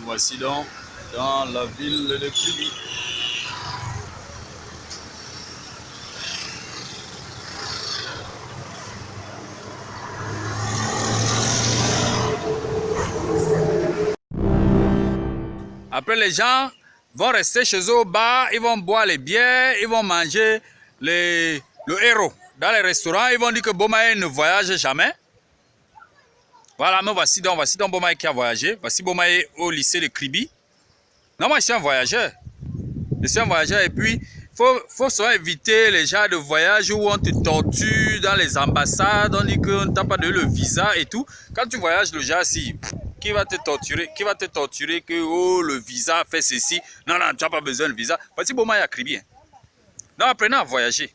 voici donc dans la ville de Kribi. Après, les gens vont rester chez eux au bar, ils vont boire les bières, ils vont manger le héros. Dans les restaurants, ils vont dire que Bomaye ne voyage jamais. Voilà, mais voici donc Bomaye qui a voyagé. Voici Bomaye au lycée de Kribi. Non, moi je suis un voyageur. Je suis un voyageur et puis il faut souvent éviter les genres de voyages où on te torture dans les ambassades, on dit qu'on t'a pas donné le visa et tout. Quand tu voyages le genre si, qui va te torturer que oh, le visa fait ceci. Non, non, tu n'as pas besoin de visa. Voici Bomaye à Kribi. Non, apprenez à voyager.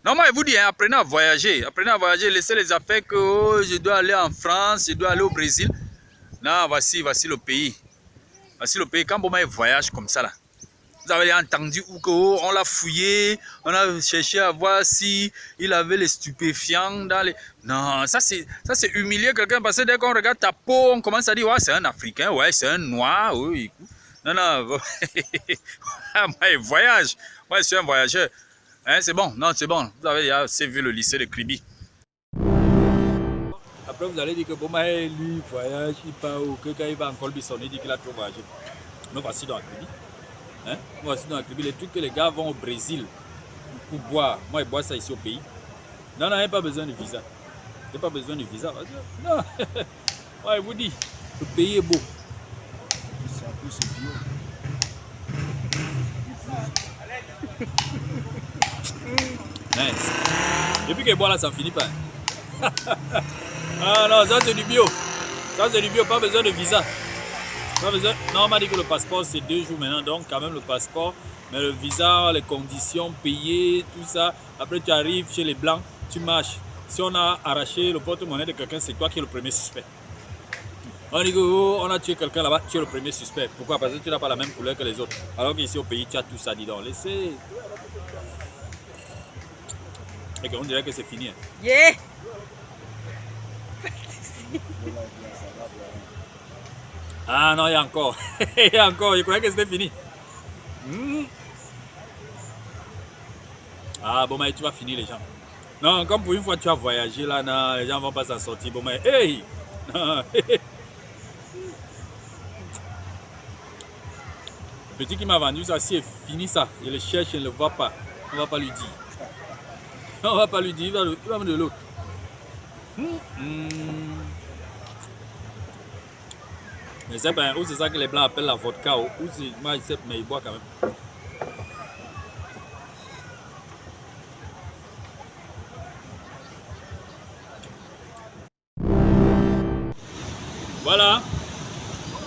Non, moi, je vous dis, hein, apprenez à voyager, laissez les affaires que oh, je dois aller en France, je dois aller au Brésil. Non, voici le pays. Voici le pays. Quand Bomaye voyage comme ça, là, vous avez entendu où oh, on l'a fouillé, on a cherché à voir si il avait les stupéfiants dans les... Non, ça c'est humilier quelqu'un parce que dès qu'on regarde ta peau, on commence à dire, ouais, c'est un Africain, ouais, c'est un Noir, oui. Non, non, moi, je voyage. Moi, je suis un voyageur. Hein, c'est bon, non, c'est bon. Vous avez assez vu le lycée de Kribi. Après, vous allez dire que Bomaye, lui, voyage, il part ou que quand il va en Colbison, il dit qu'il a trop voyagé. Nous voici dans Kribi. Hein? Nous voici dans Kribi. Les trucs que les gars vont au Brésil pour boire. Moi, ils boivent ça ici au pays. Non, non, il n'y a pas besoin de visa. Il n'y a pas besoin de visa. Non, moi, je vous dis, le pays est beau. C'est un peu ce bio. Nice. Depuis qu'elle boit là, ça ne finit pas. Ah non, ça c'est du bio. Ça c'est du bio, pas besoin de visa. Pas besoin. Non, on m'a dit que le passeport c'est 2 jours maintenant, donc quand même le passeport. Mais le visa, les conditions, payer, tout ça. Après tu arrives chez les blancs, tu marches. Si on a arraché le porte-monnaie de quelqu'un, c'est toi qui es le premier suspect. On dit que oh, on a tué quelqu'un là-bas, tu es le premier suspect. Pourquoi? Parce que tu n'as pas la même couleur que les autres. Alors qu'ici au pays, tu as tout ça, dis donc. Laissez. Et qu'on dirait que c'est fini. Hein. Yeah. Ah non, il y a encore. Il y a encore, je croyais que c'était fini. Ah bon, mais tu vas finir les gens. Non, comme pour une fois tu as voyagé là, non, les gens ne vont pas s'en sortir. Bon, mais hey! Non. Le petit qui m'a vendu ça, si c'est fini ça, je le cherche, je ne le vois pas. On ne va pas lui dire. On ne va pas lui dire, il va me de l'autre. Mais c'est ben, c'est ça que les blancs appellent la vodka, ou c'est, moi je sais, mais ils boivent quand même. Voilà,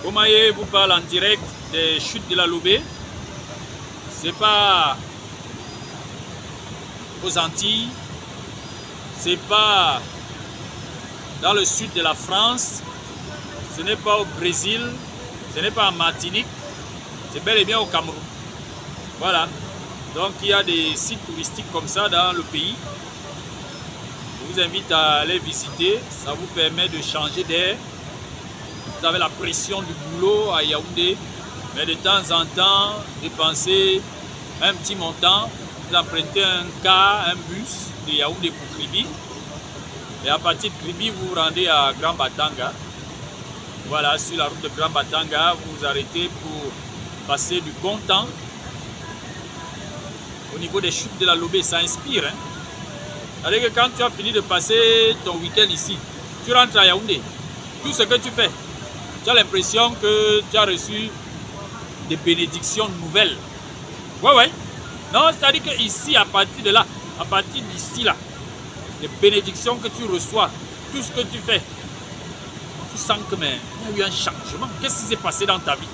Bomaye vous parle en direct des chutes de la Loubet. C'est pas aux Antilles, c'est pas dans le sud de la France, ce n'est pas au Brésil, ce n'est pas en Martinique, c'est bel et bien au Cameroun. Voilà, donc il y a des sites touristiques comme ça dans le pays. Je vous invite à aller visiter, ça vous permet de changer d'air. Vous avez la pression du boulot à Yaoundé, mais de temps en temps, dépensez un petit montant, vous empruntez un car, un bus de Yaoundé pour Kribi. Et à partir de Kribi, vous vous rendez à Grand Batanga. Voilà, sur la route de Grand Batanga, vous vous arrêtez pour passer du bon temps. Au niveau des chutes de la Loubet, ça inspire. Hein? C'est-à-dire que quand tu as fini de passer ton week-end ici, tu rentres à Yaoundé. Tout ce que tu fais, tu as l'impression que tu as reçu des bénédictions nouvelles. Ouais, ouais. Non, c'est-à-dire qu'ici, à partir de là, à partir d'ici là, les bénédictions que tu reçois, tout ce que tu fais, tu sens que mais, il y a eu un changement. Qu'est-ce qui s'est passé dans ta vie?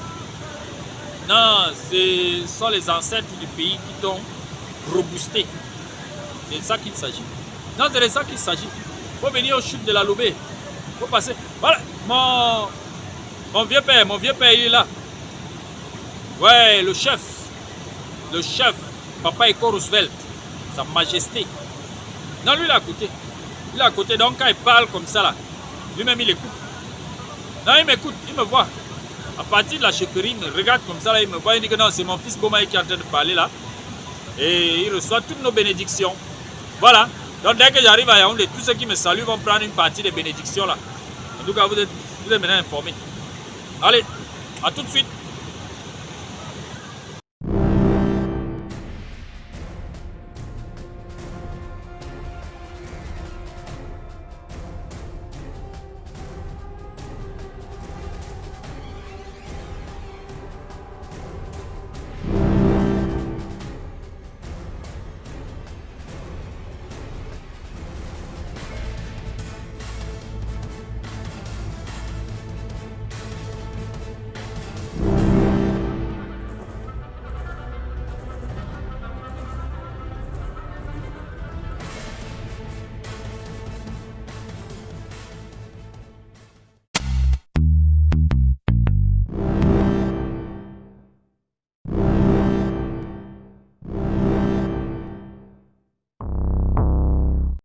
Non, ce sont les ancêtres du pays qui t'ont reboosté. C'est de ça qu'il s'agit. Non, c'est de ça qu'il s'agit. Il faut venir aux chutes de la Loubet. Il faut passer. Voilà, mon vieux père, il est là. Ouais, le chef, Papa Eko Roosevelt, Sa Majesté. Non, lui, il est à côté. Il est à côté, donc quand il parle comme ça, là, lui-même, il écoute. Non, il m'écoute, il me voit. À partir de la chefferie, il me regarde comme ça, là, il me voit, il dit que non, c'est mon fils Bomaye qui est en train de parler là. Et il reçoit toutes nos bénédictions. Voilà. Donc dès que j'arrive à Yaoundé, tous ceux qui me saluent vont prendre une partie des bénédictions là. En tout cas, vous êtes maintenant informés. Allez, à tout de suite.